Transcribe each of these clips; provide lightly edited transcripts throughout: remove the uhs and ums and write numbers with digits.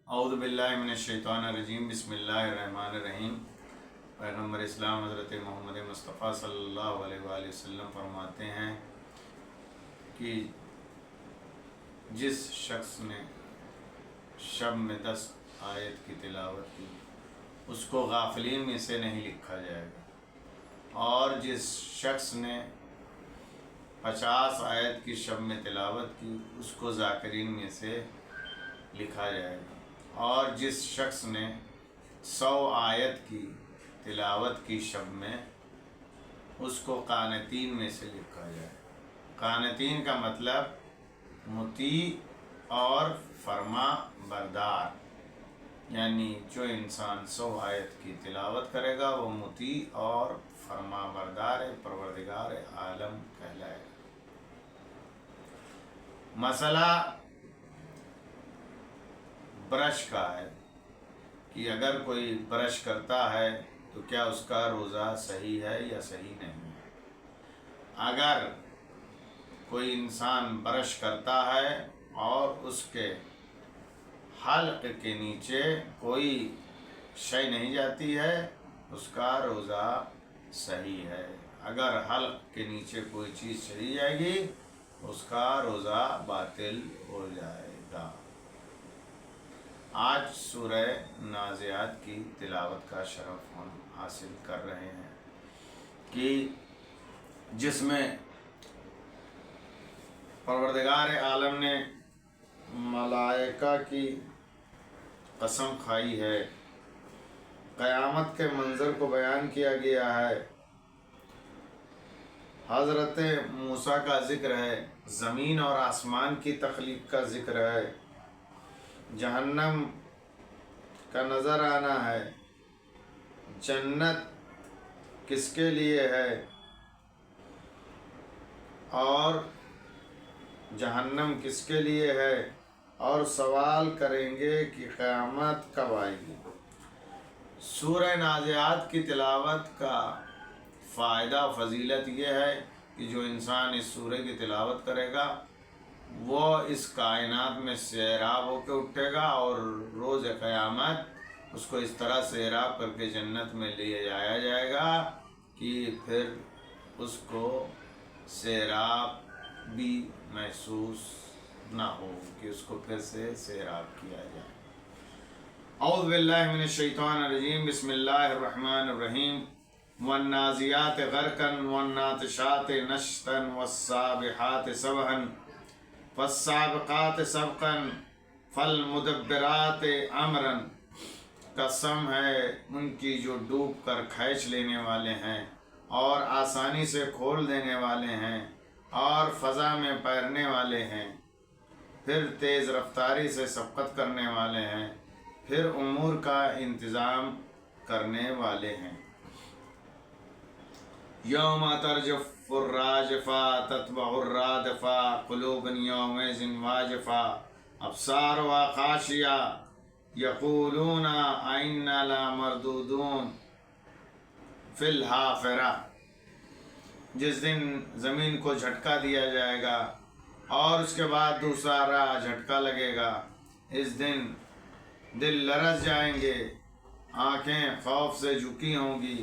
اعوذ باللہ من الشیطان الرجیم بسم اللہ الرحمن الرحیم۔ پیغمبر اسلام حضرت محمد مصطفیٰ صلی اللہ علیہ وآلہ وسلم فرماتے ہیں کہ جس شخص نے شب میں 10 آیت کی تلاوت کی اس کو غافلین میں سے نہیں لکھا جائے گا، اور جس شخص نے 50 آیت کی شب میں تلاوت کی اس کو ذاکرین میں سے لکھا جائے گا، اور جس شخص نے 100 آیت کی تلاوت کی شب میں اس کو قانتین میں سے لکھا جائے گا۔ قانتین کا مطلب مطیع اور فرما بردار، یعنی جو انسان 100 آیت کی تلاوت کرے گا وہ مطیع اور فرما بردار پروردگار عالم کہلائے گا۔ مسئلہ برش کا ہے کہ اگر کوئی برش کرتا ہے تو کیا اس کا روزہ صحیح ہے یا صحیح نہیں ہے۔ اگر کوئی انسان برش کرتا ہے اور اس کے حلق کے نیچے کوئی شے نہیں جاتی ہے اس کا روزہ صحیح ہے۔ اگر حلق کے نیچے کوئی چیز چلی جائے گی اس کا روزہ باطل ہو جائے گا۔ آج سورہ نازعات کی تلاوت کا شرف ہم حاصل کر رہے ہیں کہ جس میں پروردگار عالم نے ملائکہ کی قسم کھائی ہے، قیامت کے منظر کو بیان کیا گیا ہے، حضرت موسیٰ کا ذکر ہے، زمین اور آسمان کی تخلیق کا ذکر ہے، جہنم کا نظر آنا ہے، جنت کس کے لیے ہے اور جہنم کس کے لیے ہے، اور سوال کریں گے کہ قیامت کب آئے گی۔ سورہ نازعات کی تلاوت کا فائدہ و فضیلت یہ ہے کہ جو انسان اس سورہ کی تلاوت کرے گا وہ اس کائنات میں سیراب ہو کے اٹھے گا، اور روز قیامت اس کو اس طرح سیراب کر کے جنت میں لے جایا جائے گا کہ پھر اس کو سیراب بھی محسوس نہ ہو کہ اس کو پھر سے سیراب کیا جائے۔ اعوذ باللہ من الشیطان الرجیم بسم اللہ الرحمن الرحیم۔ والنازعات غرقا والناطشات نشطا والسابحات سبحا فالسابقات سبقا فالمدبرات امرا۔ قسم ہے ان کی جو ڈوب کر کھینچ لینے والے ہیں اور آسانی سے کھول دینے والے ہیں اور فضا میں پیرنے والے ہیں، پھر تیز رفتاری سے سبقت کرنے والے ہیں، پھر امور کا انتظام کرنے والے ہیں۔ یوم ترجف الراجفہ تتبع الرادفہ قلوب یومئذ واجفہ ابصارها خاشعہ یقولون ائنا لمردودون فی الحافرہ۔ جس دن زمین کو جھٹکا دیا جائے گا اور اس کے بعد دوسرا جھٹکا لگے گا، اس دن دل لرز جائیں گے، آنکھیں خوف سے جھکی ہوں گی۔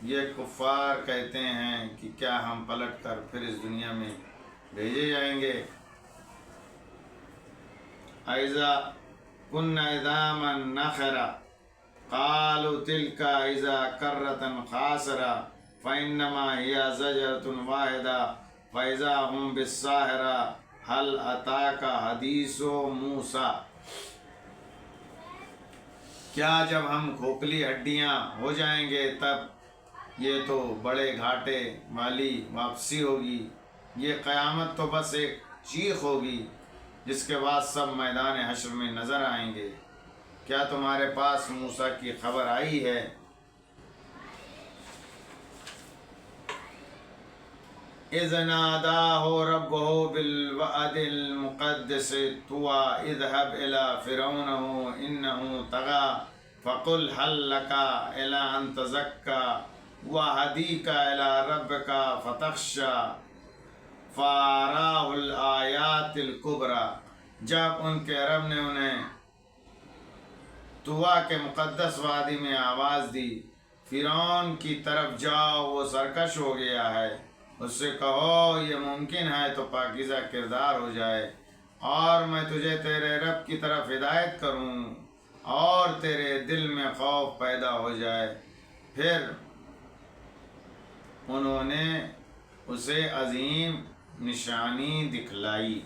یہ کفار کہتے ہیں کہ کیا ہم پلٹ کر پھر اس دنیا میں بھیجے جائیں گے۔ اذا كنا عظاما نخرا قالوا تلك اذا كرة خاسرة فانما هي زجرة واحدة فاذا هم بالساهرة هل اتاك حدیث موسیٰ۔ کیا جب ہم کھوکھلی ہڈیاں ہو جائیں گے تب یہ تو بڑے گھاٹے والی واپسی ہوگی۔ یہ قیامت تو بس ایک چیخ ہوگی جس کے بعد سب میدان حشر میں نظر آئیں گے۔ کیا تمہارے پاس موسیٰ کی خبر آئی ہے؟ اذ ناداہ ربہ بالوعد المقدس طوى اذهب الى فرعون انہ طغى فقل هل لك الى ان تزكى وَهَدِيكَ إِلَىٰ رَبِّكَ فَتَخْشَىٰ فَأَرَاهُ الْآيَاتِ الْكُبْرَىٰ۔ جب ان کے رب نے انہیں طوا کے مقدس وادی میں آواز دی، فرعون کی طرف جاؤ، وہ سرکش ہو گیا ہے، اس سے کہو یہ ممکن ہے تو پاکیزہ کردار ہو جائے، اور میں تجھے تیرے رب کی طرف ہدایت کروں اور تیرے دل میں خوف پیدا ہو جائے۔ پھر انہوں نے اسے عظیم نشانی دکھلائی۔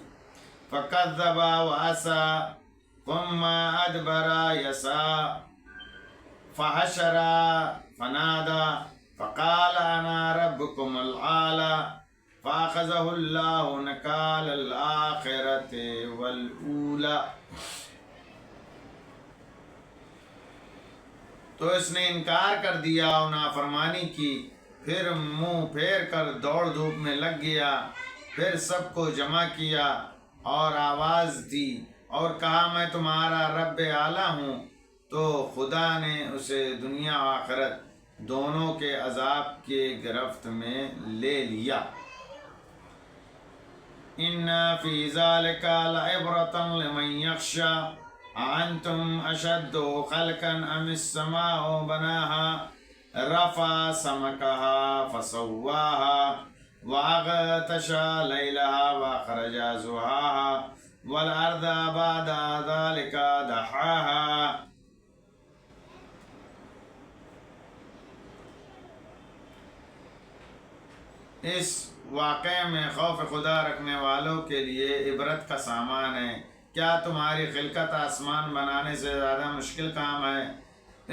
فَكَذَّبَ وَعَصَىٰ ثُمَّ أَدْبَرَ يَسْعَىٰ فَحَشَرَ فَنَادَىٰ فَقَالَ أَنَا رَبُّكُمُ الْأَعْلَىٰ فَأَخَذَهُ اللَّهُ نَكَالَ الْآخِرَةِ وَالْأُولَىٰ۔ تو اس نے انکار کر دیا اور نافرمانی کی، پھر منہ پھیر کر دوڑ دھوپ میں لگ گیا، پھر سب کو جمع کیا اور آواز دی اور کہا میں تمہارا رب اعلیٰ ہوں۔ تو خدا نے اسے دنیا و آخرت دونوں کے عذاب کے گرفت میں لے لیا۔ ان فی ذلک لعبرۃ لمن یخشی اانتم اشد خلقا ام السماء بناها رفع سمكها فسواها واغطش ليلها واخرج ضحاها والارض بعد ذلك دحاها۔ اس واقعے میں خوف خدا رکھنے والوں کے لیے عبرت کا سامان ہے۔ کیا تمہاری خلقت آسمان بنانے سے زیادہ مشکل کام ہے؟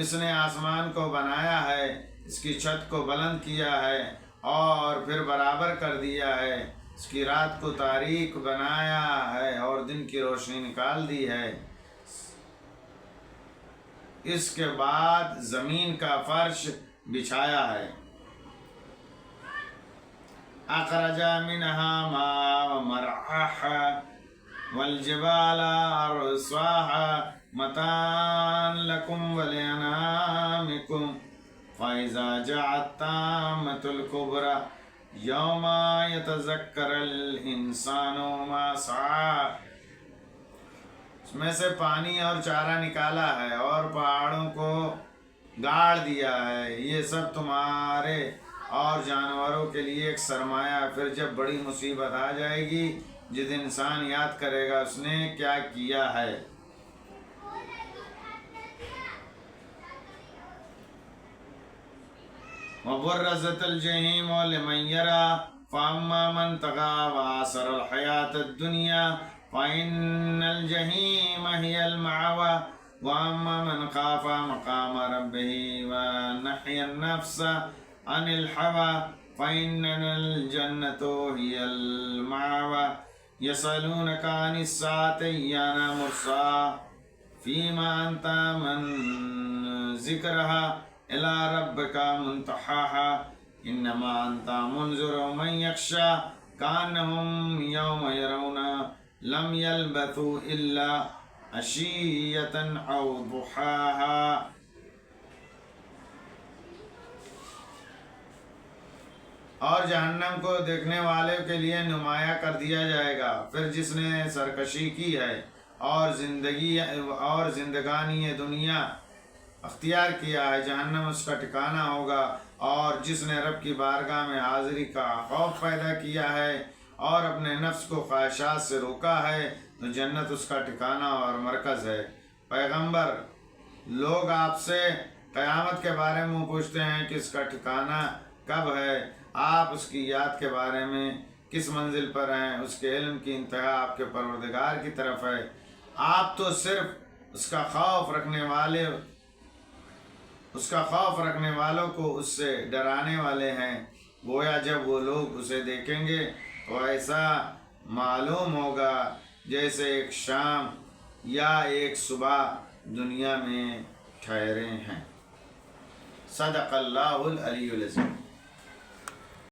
اس نے آسمان کو بنایا ہے، اس کی چھت کو بلند کیا ہے اور پھر برابر کر دیا ہے، اس کی رات کو تاریک بنایا ہے اور دن کی روشنی نکال دی ہے، اس کے بعد زمین کا فرش بچھایا ہے۔ اخرج منها ماءها ومرعاها والجبال ارساها متاعا لكم ولأنعامكم فإذا جاءت الطامة الكبرى يوم يتذكر الإنسان ما سعى۔ اس میں سے پانی اور چارہ نکالا ہے اور پہاڑوں کو گاڑ دیا ہے، یہ سب تمہارے اور جانوروں کے لیے ایک سرمایہ۔ پھر جب بڑی مصیبت آ جائے گی، جس انسان یاد کرے گا اس نے کیا کیا ہے۔ وَبُرِّزَتِ الْجَحِيمُ لِمَن يَرَىٰ فَأَمَّا مَن طَغَىٰ وَآثَرَ الْحَيَاةَ الدُّنْيَا فَإِنَّ الْجَحِيمَ هِيَ الْمَأْوَىٰ وَأَمَّا مَنْ خَافَ مَقَامَ رَبِّهِ وَنَهَىٰ النَّفْسَ عَنِ الْهَوَىٰ فَإِنَّ الْجَنَّةَ هِيَ الْمَأْوَىٰ يَسْأَلُونَكَ عَنِ السَّاعَةِ أَيَّانَ مُرْسَاهَا فِيمَ أَنتَ مِن ذِكْرِهَا إِلَىٰ رَبِّكَ مُنتَهَاهَا إِنَّمَا أَنتَ مُنذِرُ مَن يَخْشَىٰ كَأَنَّهُمْ يَوْمَ يَرَوْنَ لَمْ يَلْبَثُوا إِلَّا عَشِيَّةً أَوْ ضُحَاهَا۔ اور جہنم کو دیکھنے والے کے لیے نمایاں کر دیا جائے گا۔ پھر جس نے سرکشی کی ہے اور زندگانی دنیا اختیار کیا ہے، جہنم اس کا ٹھکانہ ہوگا، اور جس نے رب کی بارگاہ میں حاضری کا خوف پیدا کیا ہے اور اپنے نفس کو خواہشات سے روکا ہے تو جنت اس کا ٹھکانہ اور مرکز ہے۔ پیغمبر، لوگ آپ سے قیامت کے بارے میں پوچھتے ہیں کہ اس کا ٹھکانہ کب ہے؟ آپ اس کی یاد کے بارے میں کس منزل پر ہیں؟ اس کے علم کی انتہا آپ کے پروردگار کی طرف ہے۔ آپ تو صرف اس کا خوف رکھنے والوں کو اس سے ڈرانے والے ہیں۔ گویا جب وہ لوگ اسے دیکھیں گے تو ایسا معلوم ہوگا جیسے ایک شام یا ایک صبح دنیا میں ٹھہرے ہیں۔ صدق اللہ العلی العظیم۔